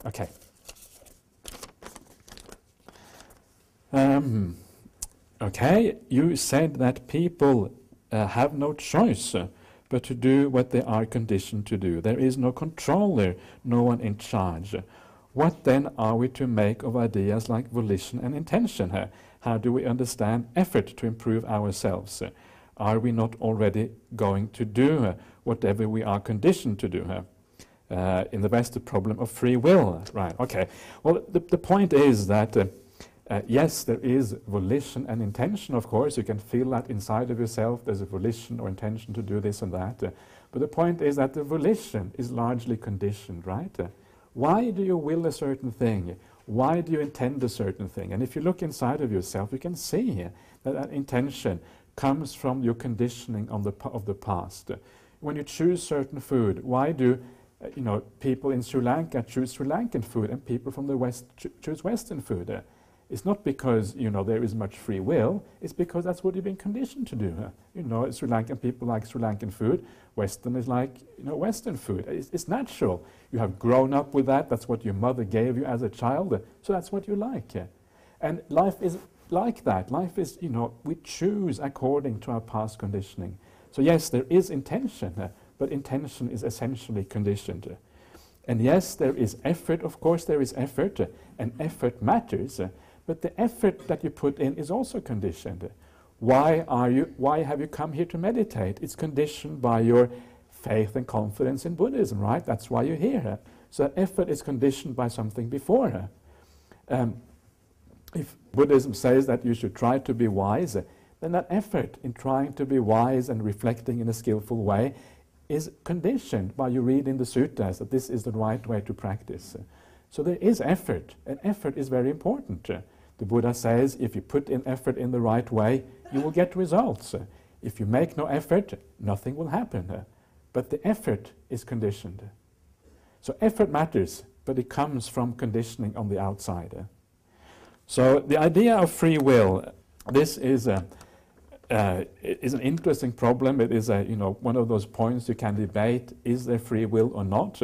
Okay. Okay, you said that people have no choice but to do what they are conditioned to do. There is no controller, no one in charge. What then are we to make of ideas like volition and intention? How do we understand effort to improve ourselves? Are we not already going to do whatever we are conditioned to do? In the West, the problem of free will. Right, okay. Well, the point is that yes, there is volition and intention, of course. You can feel that inside of yourself. There's a volition or intention to do this and that. But the point is that the volition is largely conditioned, right? Why do you will a certain thing? Why do you intend a certain thing? And if you look inside of yourself, you can see here that that intention comes from your conditioning of the past. When you choose certain food, why do people in Sri Lanka choose Sri Lankan food and people from the West choose Western food? It's not because there is much free will. It's because that's what you've been conditioned to do. Sri Lankan people like Sri Lankan food. Western is like Western food. It's natural. You have grown up with that. That's what your mother gave you as a child. So that's what you like. And life is like that. Life is we choose according to our past conditioning. So yes, there is intention, but intention is essentially conditioned. And yes, there is effort. Of course, there is effort, and effort matters. But the effort that you put in is also conditioned. Why have you come here to meditate? It's conditioned by your faith and confidence in Buddhism, right? That's why you're here. So that effort is conditioned by something before. If Buddhism says that you should try to be wise, then that effort in trying to be wise and reflecting in a skillful way is conditioned by you reading the suttas that this is the right way to practice. So there is effort, and effort is very important. The Buddha says if you put in effort in the right way, you will get results. If you make no effort, nothing will happen. But the effort is conditioned. So effort matters, but it comes from conditioning on the outside. So the idea of free will, this is an interesting problem. It is one of those points you can debate, is there free will or not?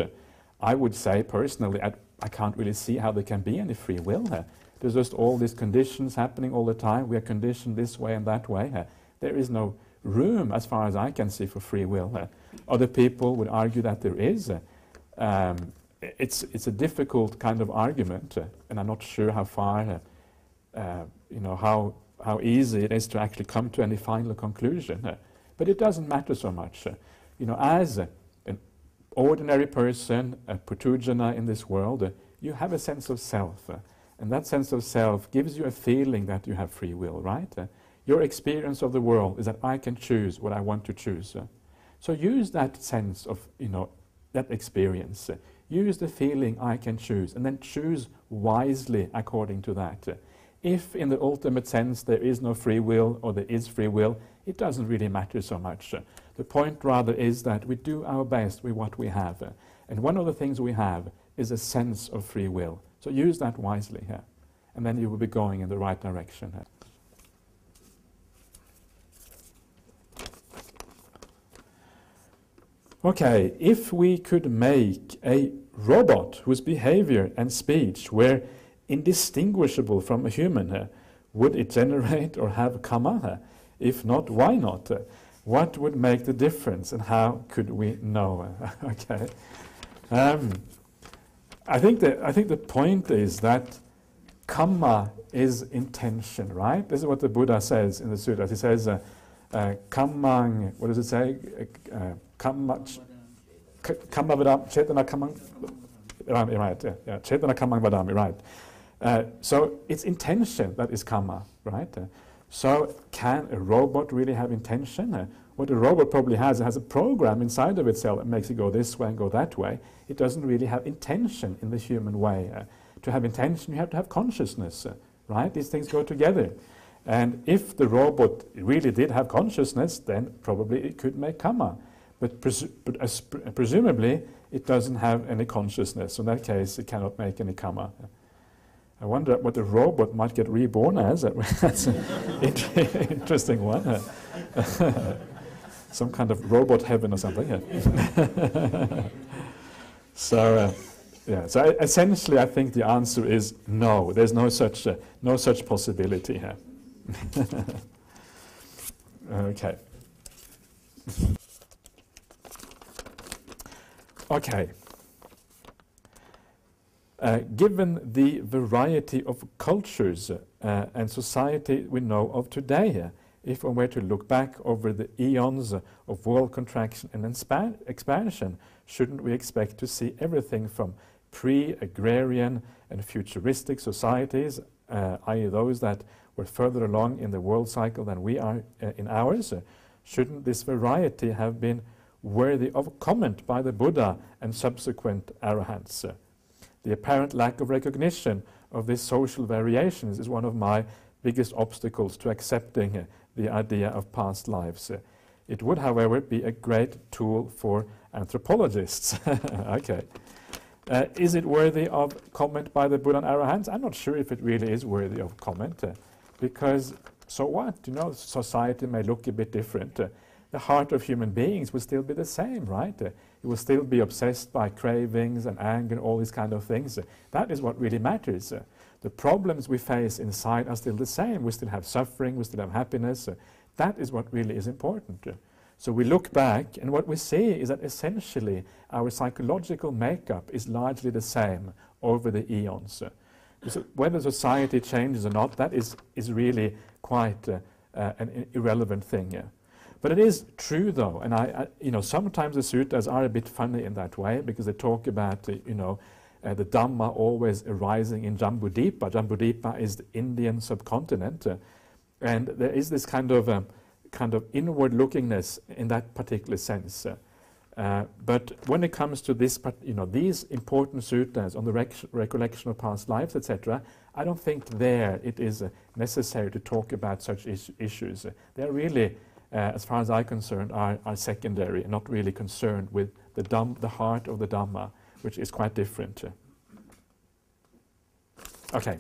I would say personally, I can't really see how there can be any free will. There's just all these conditions happening all the time. We are conditioned this way and that way. There is no room, as far as I can see, for free will. Other people would argue that there is. It's a difficult kind of argument, and I'm not sure how far, how easy it is to actually come to any final conclusion. But it doesn't matter so much. As an ordinary person, a putujana in this world, you have a sense of self. And that sense of self gives you a feeling that you have free will, right? Your experience of the world is that I can choose what I want to choose. So use that sense of, that experience. Use the feeling I can choose, and then choose wisely according to that. If in the ultimate sense there is no free will or there is free will, it doesn't really matter so much. The point rather is that we do our best with what we have. And one of the things we have is a sense of free will. So use that wisely here, and then you will be going in the right direction. Okay, if we could make a robot whose behavior and speech were indistinguishable from a human, would it generate or have Kamma? If not, why not? What would make the difference, and how could we know? Okay. I think the point is that Kamma is intention, right? This is what the Buddha says in the sutras. He says, Kammang, what does it say? Kamma vadam, chetana kammang, right, yeah, chetana kammang vadami, right. So it's intention that is Kamma, right? So can a robot really have intention? What a robot probably has, it has a program inside of itself that makes it go this way and go that way. It doesn't really have intention in the human way. To have intention, you have to have consciousness, right? These things go together. And if the robot really did have consciousness, then probably it could make Kamma. But presumably, it doesn't have any consciousness. So in that case, it cannot make any Kamma. I wonder what the robot might get reborn as. That's an interesting one. Some kind of robot heaven or something. So, Yeah, so essentially I think the answer is no. There's no such possibility here. Okay. Okay. Given the variety of cultures and society we know of today, if one were to look back over the eons of world contraction and expansion, shouldn't we expect to see everything from pre-agrarian and futuristic societies, i.e. those that were further along in the world cycle than we are in ours? Shouldn't this variety have been worthy of comment by the Buddha and subsequent arahants? The apparent lack of recognition of these social variations is one of my biggest obstacles to accepting the idea of past lives. It would, however, be a great tool for anthropologists. Okay. Is it worthy of comment by the Buddha and arahants? I'm not sure if it really is worthy of comment, because so what? You know, society may look a bit different. The heart of human beings will still be the same, right? It will still be obsessed by cravings and anger and all these kind of things. That is what really matters. The problems we face inside are still the same. We still have suffering, we still have happiness. That is what really is important. So we look back, and what we see is that essentially our psychological makeup is largely the same over the eons. So whether society changes or not, that is really quite an irrelevant thing. But it is true, though, and I you know, sometimes the sutras are a bit funny in that way, because they talk about the Dhamma always arising in Jambudvipa. Jambudvipa is the Indian subcontinent, and there is this kind of inward-lookingness in that particular sense. But when it comes to this, these important sutras on the recollection of past lives, etc., I don't think there it is necessary to talk about such issues. They are really, as far as I'm concerned, are secondary and not really concerned with the heart of the Dhamma, which is quite different. Okay.